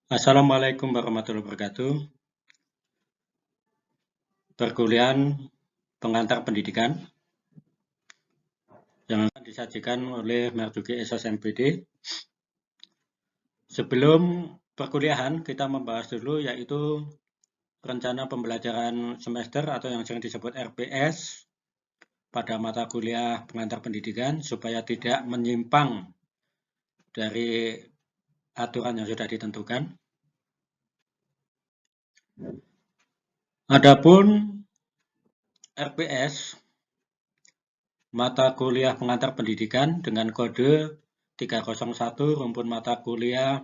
Assalamualaikum warahmatullahi wabarakatuh. Perkuliahan pengantar pendidikan yang akan disajikan oleh Marzuki Esos MPD. Sebelum perkuliahan, kita membahas dulu yaitu rencana pembelajaran semester atau yang sering disebut RPS pada mata kuliah pengantar pendidikan supaya tidak menyimpang dari aturan yang sudah ditentukan. Adapun RPS mata kuliah pengantar pendidikan dengan kode 301 rumpun mata kuliah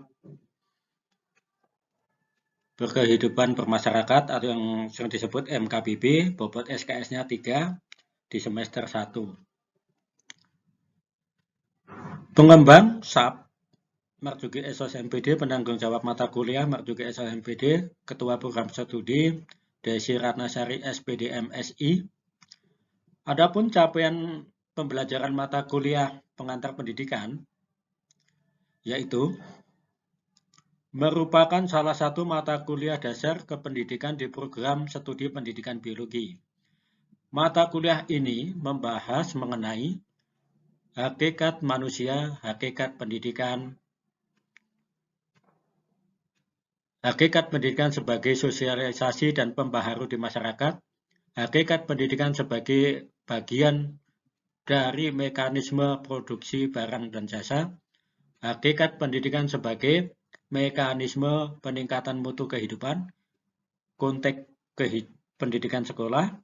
berkehidupan bermasyarakat atau yang sering disebut MKBB, bobot SKS-nya 3 di semester 1. Pengembang SAP Marzuki Esos MPD, penanggung jawab mata kuliah Marzuki Esos MPD, Ketua Program Studi Desi Ratnasari SPD MSI. Adapun capaian pembelajaran mata kuliah pengantar pendidikan yaitu merupakan salah satu mata kuliah dasar kependidikan di program studi pendidikan biologi. Mata kuliah ini membahas mengenai hakikat manusia, hakikat pendidikan sebagai sosialisasi dan pembaharu di masyarakat, hakikat pendidikan sebagai bagian dari mekanisme produksi barang dan jasa, hakikat pendidikan sebagai mekanisme peningkatan mutu kehidupan, konteks pendidikan sekolah,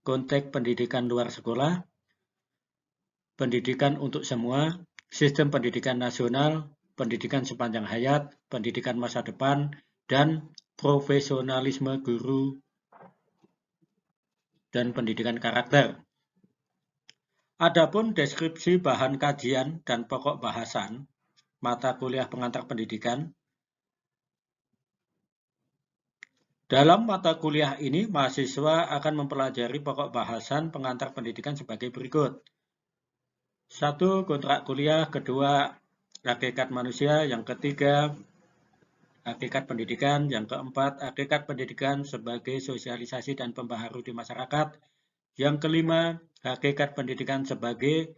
konteks pendidikan luar sekolah, pendidikan untuk semua, sistem pendidikan nasional, pendidikan sepanjang hayat, pendidikan masa depan, dan profesionalisme guru dan pendidikan karakter. Adapun deskripsi bahan kajian dan pokok bahasan mata kuliah pengantar pendidikan. Dalam mata kuliah ini, mahasiswa akan mempelajari pokok bahasan pengantar pendidikan sebagai berikut. 1. Kontrak kuliah, kedua, hakikat manusia, yang ketiga, hakikat pendidikan, yang keempat, hakikat pendidikan sebagai sosialisasi dan pembaharu di masyarakat, yang kelima, hakikat pendidikan sebagai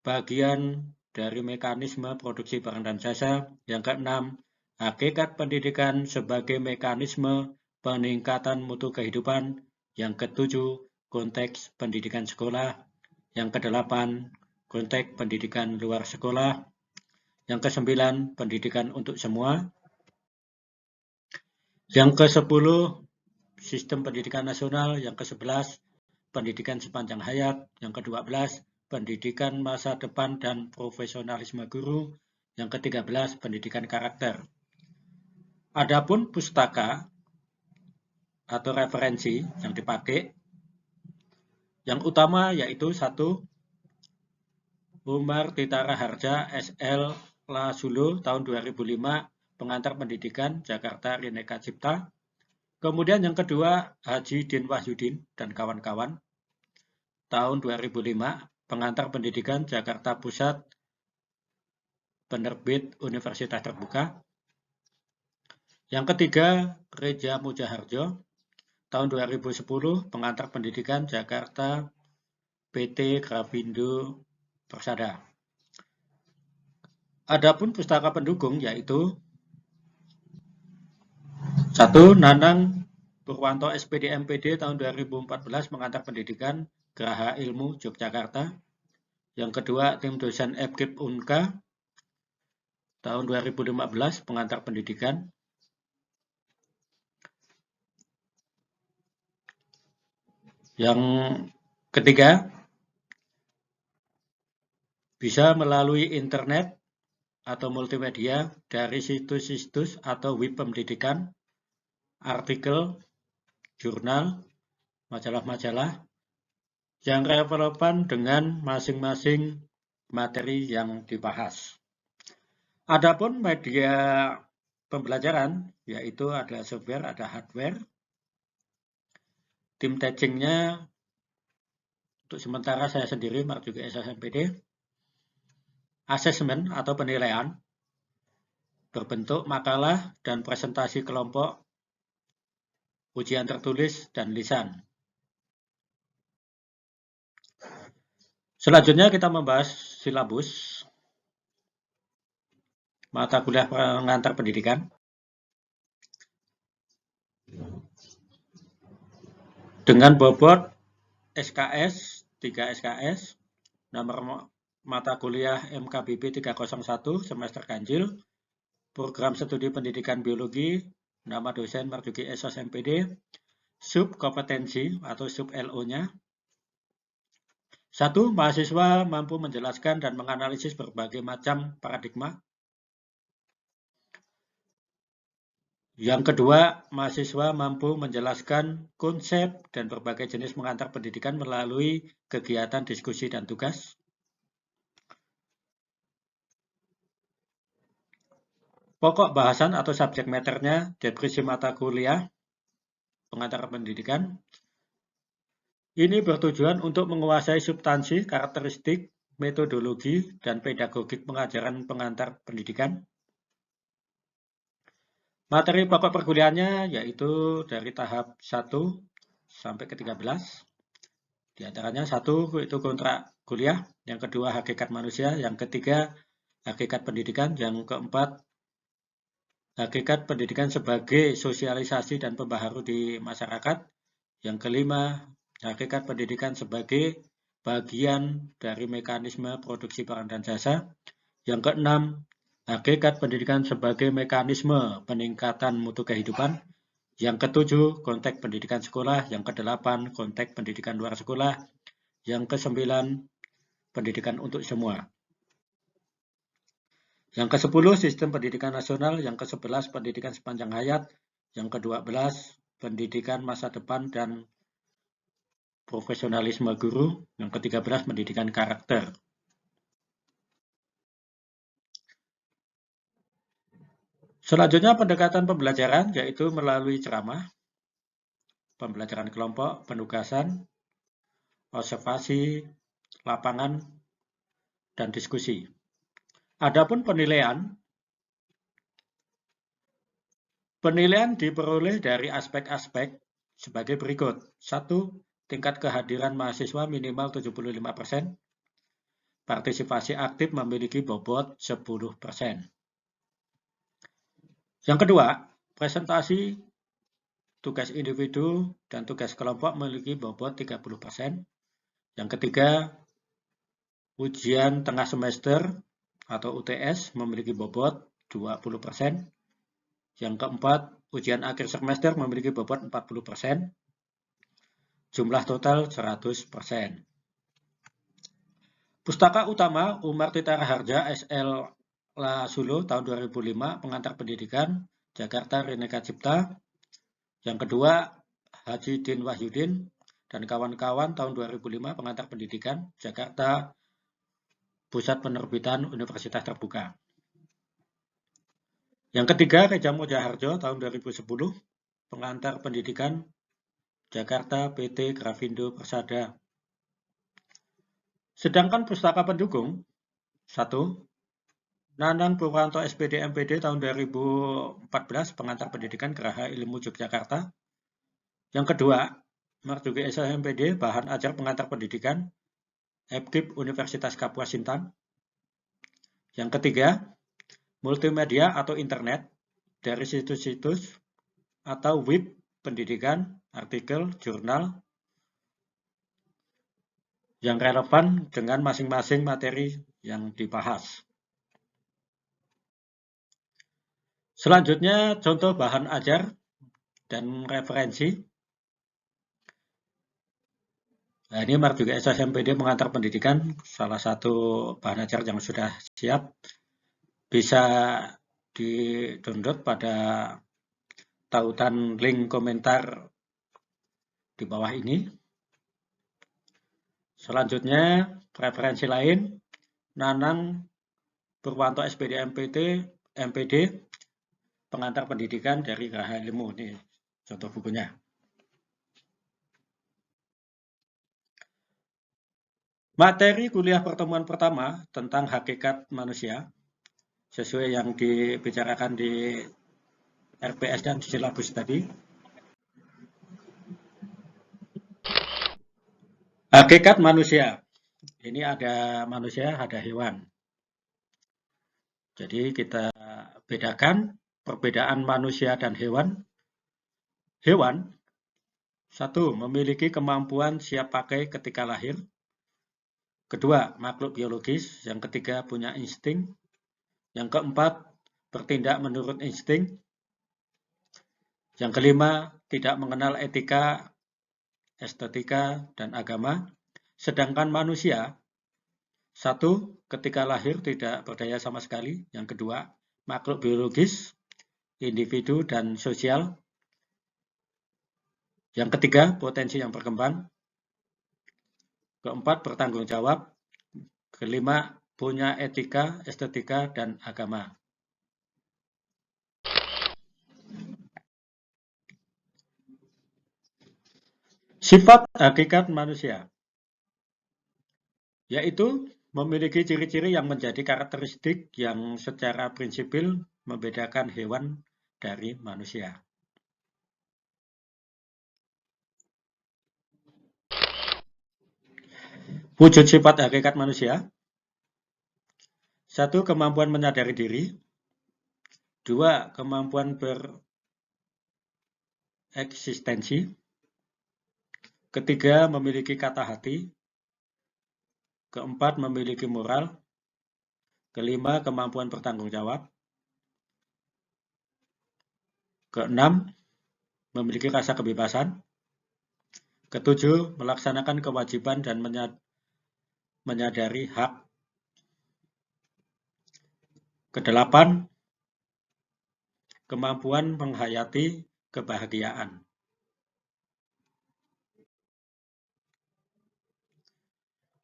bagian dari mekanisme produksi barang dan jasa, yang keenam, hakikat pendidikan sebagai mekanisme peningkatan mutu kehidupan, yang ketujuh, konteks pendidikan sekolah, yang kedelapan, konteks pendidikan luar sekolah, yang kesembilan, pendidikan untuk semua, yang ke-10, sistem pendidikan nasional, yang ke-11, pendidikan sepanjang hayat, yang ke-12, pendidikan masa depan dan profesionalisme guru, yang ke-13, pendidikan karakter. Adapun pustaka atau referensi yang dipakai, yang utama yaitu 1. Umar Tita Raharja SL Lasulo tahun 2005, pengantar pendidikan Jakarta Rineka Cipta. Kemudian yang kedua, Haji Din Wahyudin dan kawan-kawan tahun 2005, pengantar pendidikan Jakarta Pusat, penerbit Universitas Terbuka. Yang ketiga, Reja Mujaharjo tahun 2010, pengantar pendidikan Jakarta PT Grafindo Persada. Adapun pustaka pendukung yaitu 1. Nanang Purwanto SPD MPD tahun 2014, pengantar pendidikan Graha Ilmu Yogyakarta. Yang kedua, tim dosen FKIP Unka tahun 2015, pengantar pendidikan. Yang ketiga, bisa melalui internet atau multimedia dari situs-situs atau web pendidikan, artikel, jurnal, majalah-majalah yang relevan dengan masing-masing materi yang dibahas. Adapun media pembelajaran yaitu ada software, ada hardware. Tim teachingnya untuk sementara saya sendiri, Marzuki Esos MPD. Asesmen atau penilaian berbentuk makalah dan presentasi kelompok, ujian tertulis, dan lisan. Selanjutnya kita membahas silabus mata kuliah pengantar pendidikan. Dengan bobot SKS, 3 SKS, nomor mata kuliah MKBB 301 semester ganjil, program studi pendidikan biologi, nama dosen Marzuki Esos MPD, sub kompetensi atau sub LO-nya. 1. Mahasiswa mampu menjelaskan dan menganalisis berbagai macam paradigma. Yang kedua, mahasiswa mampu menjelaskan konsep dan berbagai jenis pengantar pendidikan melalui kegiatan diskusi dan tugas. Pokok bahasan atau subjek maternya, deskripsi mata kuliah pengantar pendidikan. Ini bertujuan untuk menguasai substansi, karakteristik, metodologi, dan pedagogik pengajaran pengantar pendidikan. Materi pokok perkuliahannya yaitu dari tahap 1 sampai ke 13. Di antaranya 1 itu kontrak kuliah, yang kedua hakikat manusia, yang ketiga hakikat pendidikan, yang keempat hakikat pendidikan sebagai sosialisasi dan pembaharu di masyarakat, yang kelima hakikat pendidikan sebagai bagian dari mekanisme produksi barang dan jasa, yang keenam hakikat pendidikan sebagai mekanisme peningkatan mutu kehidupan, yang ketujuh konteks pendidikan sekolah, yang kedelapan konteks pendidikan luar sekolah, yang kesembilan pendidikan untuk semua. Yang ke-10 sistem pendidikan nasional, yang ke-11 pendidikan sepanjang hayat, yang ke-12 pendidikan masa depan dan profesionalisme guru, yang ke-13 pendidikan karakter. Selanjutnya pendekatan pembelajaran yaitu melalui ceramah, pembelajaran kelompok, penugasan, observasi, lapangan, dan diskusi. Adapun penilaian diperoleh dari aspek-aspek sebagai berikut. 1. Tingkat kehadiran mahasiswa minimal 75%. Partisipasi aktif memiliki bobot 10%. Yang kedua, presentasi tugas individu dan tugas kelompok memiliki bobot 30%. Yang ketiga, ujian tengah semester atau UTS memiliki bobot 20%. Yang keempat, ujian akhir semester memiliki bobot 40%. Jumlah total 100%. Pustaka utama Umar Tita Raharja SL Lasulo tahun 2005, pengantar pendidikan, Jakarta Reneka Cipta. Yang kedua, Haji Din Wahyudin dan kawan-kawan tahun 2005, pengantar pendidikan, Jakarta Pusat Penerbitan Universitas Terbuka. Yang ketiga, Reja Mojaharjo tahun 2010, pengantar pendidikan, Jakarta PT Grafindo Persada. Sedangkan pustaka pendukung, 1. Nanang Purwanto SPD MPD tahun 2014, pengantar pendidikan Geraha Ilmu Yogyakarta. Yang kedua, Marzuki Esos MPD, bahan ajar pengantar pendidikan, FKIP Universitas Kapuas Sintang. Yang ketiga, multimedia atau internet dari situs-situs atau web pendidikan, artikel, jurnal yang relevan dengan masing-masing materi yang dibahas. Selanjutnya, contoh bahan ajar dan referensi. Nah, ini Marzuki Esos MPD pengantar pendidikan, salah satu bahan ajar yang sudah siap. Bisa di-download pada tautan link komentar di bawah ini. Selanjutnya, referensi lain, Nanang Purwanto SPD MPD, pengantar pendidikan dari Geraha Ilmu. Ini contoh bukunya. Materi kuliah pertemuan pertama tentang hakikat manusia. sesuai yang dibicarakan di RPS dan silabus tadi. Hakikat manusia. Ini ada manusia, ada hewan. Jadi kita bedakan perbedaan manusia dan hewan. Hewan, satu, memiliki kemampuan siap pakai ketika lahir. Kedua, makhluk biologis. Yang ketiga, punya insting. Yang keempat, bertindak menurut insting. Yang kelima, tidak mengenal etika, estetika, dan agama. Sedangkan manusia, satu, ketika lahir tidak berdaya sama sekali. Yang kedua, makhluk biologis, individu, dan sosial. Yang ketiga, potensi yang berkembang. Keempat, bertanggung jawab. Kelima, punya etika, estetika, dan agama. Sifat hakikat manusia, yaitu memiliki ciri-ciri yang menjadi karakteristik yang secara prinsipil membedakan hewan dari manusia. Wujud sifat hakikat manusia. Satu, kemampuan menyadari diri. Dua, kemampuan bereksistensi. Ketiga, memiliki kata hati. Keempat, memiliki moral. Kelima, kemampuan bertanggung jawab. Keenam, memiliki rasa kebebasan. Ketujuh, melaksanakan kewajiban dan menyadari hak. Kedelapan, kemampuan menghayati kebahagiaan.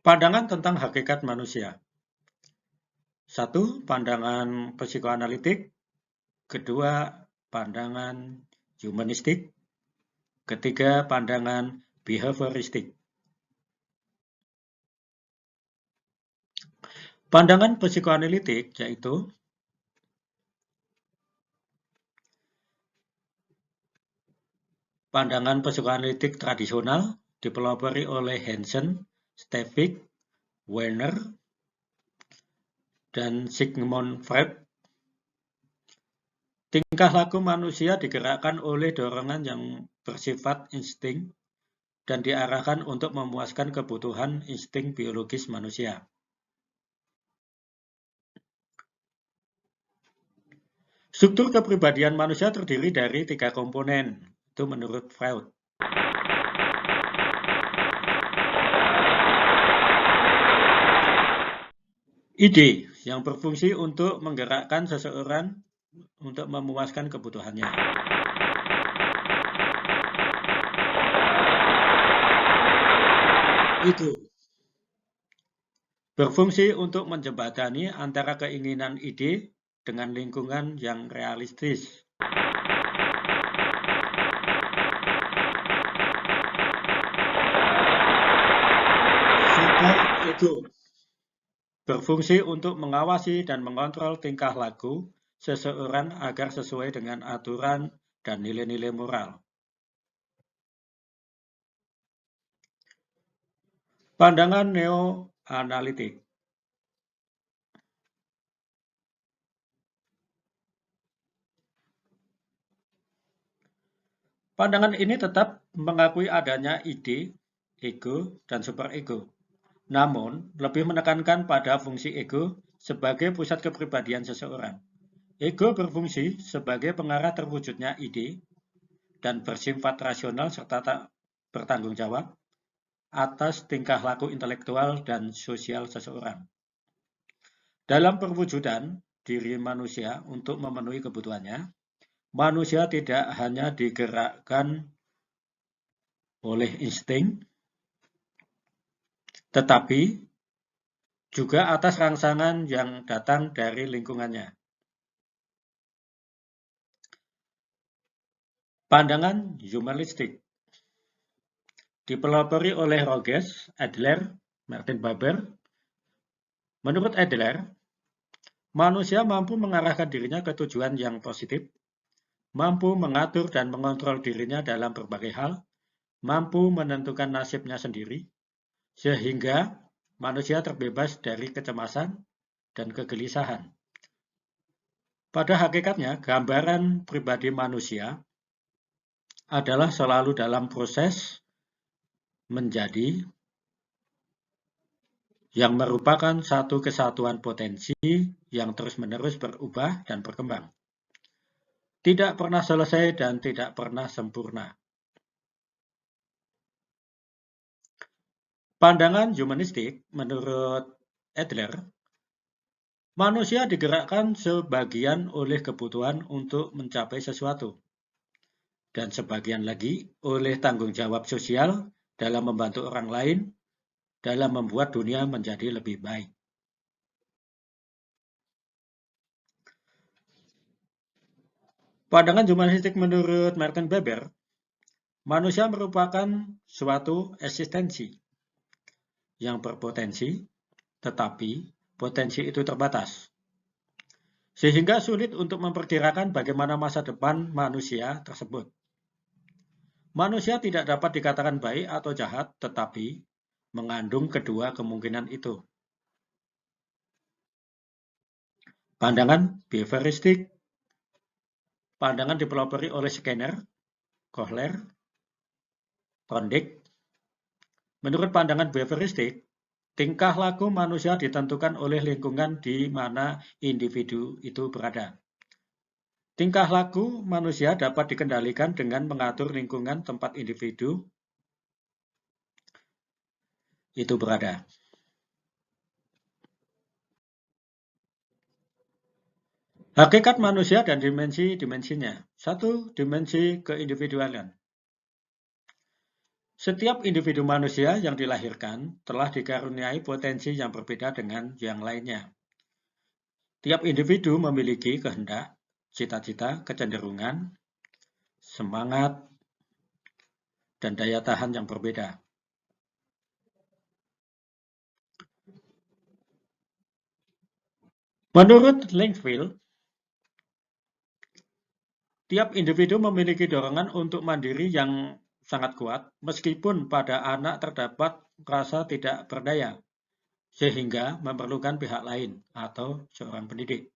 Pandangan tentang hakikat manusia. Satu, pandangan psikoanalitik. Kedua, pandangan humanistik. Ketiga, pandangan behavioristik. Pandangan psikoanalitik yaitu pandangan psikoanalitik tradisional dipelopori oleh Hansen, Stefik, Werner, dan Sigmund Freud. Tingkah laku manusia digerakkan oleh dorongan yang bersifat insting dan diarahkan untuk memuaskan kebutuhan insting biologis manusia. Struktur kepribadian manusia terdiri dari 3 komponen, itu menurut Freud. Ide yang berfungsi untuk menggerakkan seseorang untuk memuaskan kebutuhannya. Itu berfungsi untuk menjembatani antara keinginan ide dengan lingkungan yang realistis. Super ego berfungsi untuk mengawasi dan mengontrol tingkah laku seseorang agar sesuai dengan aturan dan nilai-nilai moral. Pandangan neo-analitik. Pandangan ini tetap mengakui adanya ide, ego, dan superego. Namun, lebih menekankan pada fungsi ego sebagai pusat kepribadian seseorang. Ego berfungsi sebagai pengarah terwujudnya ide dan bersifat rasional serta bertanggung jawab atas tingkah laku intelektual dan sosial seseorang. Dalam perwujudan diri manusia untuk memenuhi kebutuhannya, manusia tidak hanya digerakkan oleh insting, tetapi juga atas rangsangan yang datang dari lingkungannya. Pandangan humanistik dipelopori oleh Roges, Adler, Martin Buber. Menurut Adler, Manusia mampu mengarahkan dirinya ke tujuan yang positif, mampu mengatur dan mengontrol dirinya dalam berbagai hal, mampu menentukan nasibnya sendiri, sehingga manusia terbebas dari kecemasan dan kegelisahan. Pada hakikatnya, gambaran pribadi manusia adalah selalu dalam proses menjadi yang merupakan satu kesatuan potensi yang terus-menerus berubah dan berkembang. Tidak pernah selesai dan tidak pernah sempurna. Pandangan humanistik menurut Adler, manusia digerakkan sebagian oleh kebutuhan untuk mencapai sesuatu, dan sebagian lagi oleh tanggung jawab sosial dalam membantu orang lain dalam membuat dunia menjadi lebih baik. Pandangan humanistik menurut Martin Buber, manusia merupakan suatu eksistensi yang berpotensi, tetapi potensi itu terbatas. Sehingga sulit untuk memperkirakan bagaimana masa depan manusia tersebut. Manusia tidak dapat dikatakan baik atau jahat, tetapi mengandung kedua kemungkinan itu. Pandangan behavioristik. Pandangan dipelopori oleh Skinner, Kohler, Thorndike. Menurut pandangan behavioristik, tingkah laku manusia ditentukan oleh lingkungan di mana individu itu berada. Tingkah laku manusia dapat dikendalikan dengan mengatur lingkungan tempat individu itu berada. Hakikat manusia dan dimensi-dimensinya. 1. Dimensi keindividualan. Setiap individu manusia yang dilahirkan telah dikaruniai potensi yang berbeda dengan yang lainnya. Tiap individu memiliki kehendak, cita-cita, kecenderungan, semangat, dan daya tahan yang berbeda. Menurut Langfield, tiap individu memiliki dorongan untuk mandiri yang sangat kuat, meskipun pada anak terdapat rasa tidak berdaya, sehingga memerlukan pihak lain atau seorang pendidik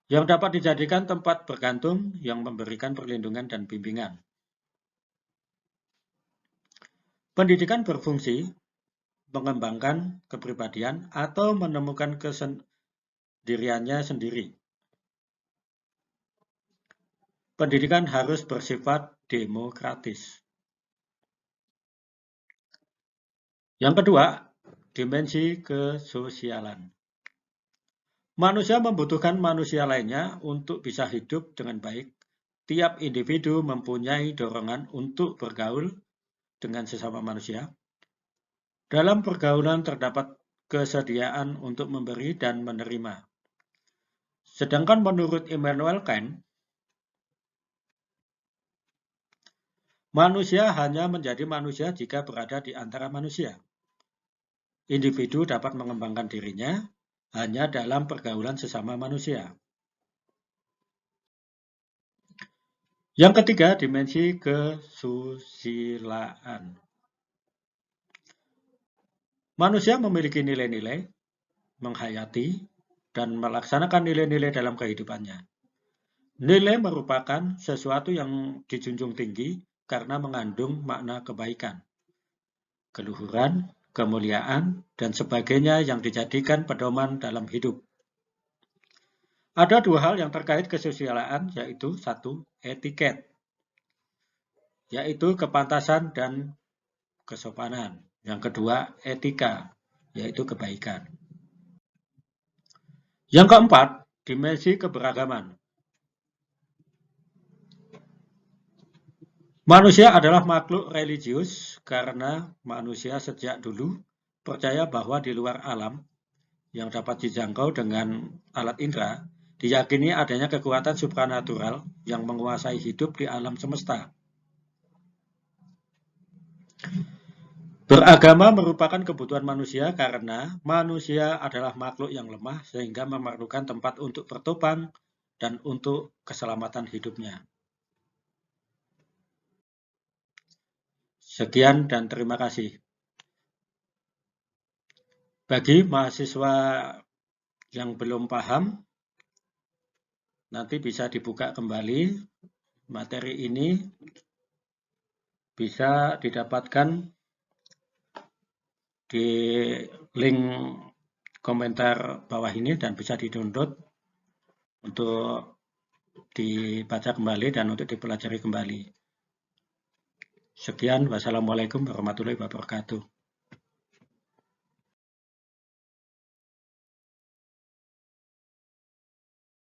yang dapat dijadikan tempat bergantung yang memberikan perlindungan dan bimbingan. Pendidikan berfungsi mengembangkan kepribadian atau menemukan kesendiriannya sendiri. Pendidikan harus bersifat demokratis. Yang kedua, dimensi kesosialan. Manusia membutuhkan manusia lainnya untuk bisa hidup dengan baik. Tiap individu mempunyai dorongan untuk bergaul dengan sesama manusia. Dalam pergaulan terdapat kesediaan untuk memberi dan menerima. Sedangkan menurut Immanuel Kant, manusia hanya menjadi manusia jika berada di antara manusia. Individu dapat mengembangkan dirinya hanya dalam pergaulan sesama manusia. Yang ketiga, dimensi kesusilaan. Manusia memiliki nilai-nilai, menghayati, dan melaksanakan nilai-nilai dalam kehidupannya. Nilai merupakan sesuatu yang dijunjung tinggi karena mengandung makna kebaikan, keluhuran, kemuliaan, dan sebagainya yang dijadikan pedoman dalam hidup. Ada dua hal yang terkait kesusilaan, yaitu 1. Etiket, yaitu kepantasan dan kesopanan. Yang kedua, etika, yaitu kebaikan. Yang keempat, dimensi keberagaman. Manusia adalah makhluk religius karena manusia sejak dulu percaya bahwa di luar alam yang dapat dijangkau dengan alat indera, diyakini adanya kekuatan supranatural yang menguasai hidup di alam semesta. Beragama merupakan kebutuhan manusia karena manusia adalah makhluk yang lemah sehingga memerlukan tempat untuk bertopang dan untuk keselamatan hidupnya. Sekian dan terima kasih. Bagi mahasiswa yang belum paham, nanti bisa dibuka kembali materi ini, bisa didapatkan di link komentar bawah ini dan bisa di-download untuk dibaca kembali dan untuk dipelajari kembali. Sekian, wassalamualaikum warahmatullahi wabarakatuh.